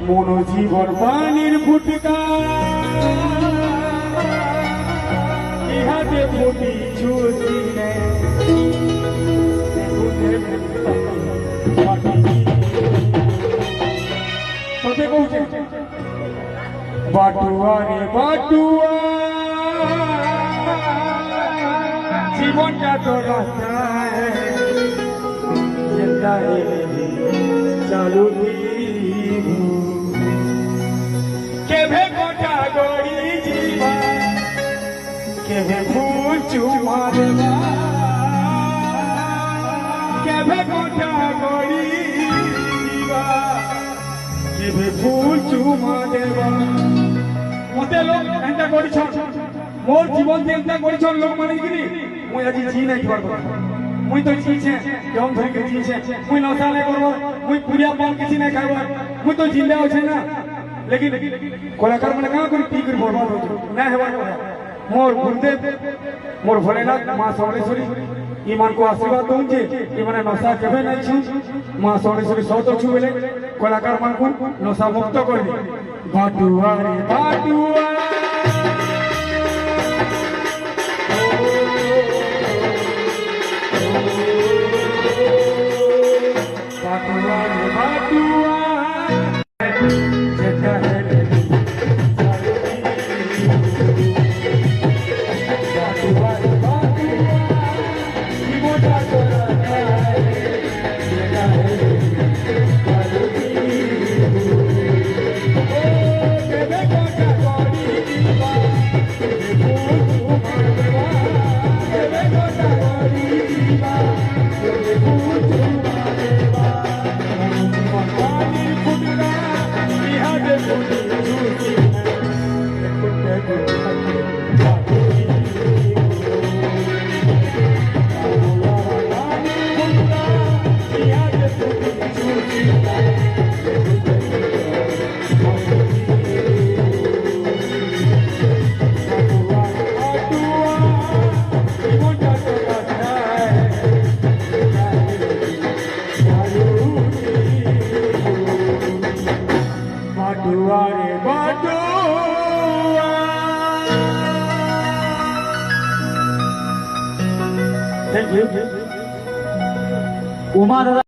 মনো জীবন পানির ফুটকা ইহাতে ফুটি ছুটি তোতে কৌছে বাটুয়া রে বাটুয়া জীবনটা তো রাস্তায় চালু কেভে গোটা গড়ি জীবা কেভে ফুল চুমা দেবা কেভে গোটা গড়ি জীবা কেভে ফুল চুমা দেবা মতে লোক এন্টা করিছ মোর জীবন এন্টা করিছ লোক মানে কি মুই আজি জি নাই পারব মুই তো জিছে কেমন ধরে জিছে মুই নশা নাই করব মুই পুরিয়া পান কিছু নাই খাইব মুই তো জিন্দা আছে না लेकिन कलाकार मैंने कहाँ कोई पी कर बर्बाद हो ना है मोर गुरुदेव मोर भोलेनाथ माँ सोनेश्वरी ईमान को आशीर्वाद दूंगे ईमान नशा केवे नहीं छू माँ सोनेश्वरी सौ तो छू बोले कलाकार मान को नशा मुक्त कर दे बाटुआ रे बाटुआ बाटुआ रे बाटुआ Thank you.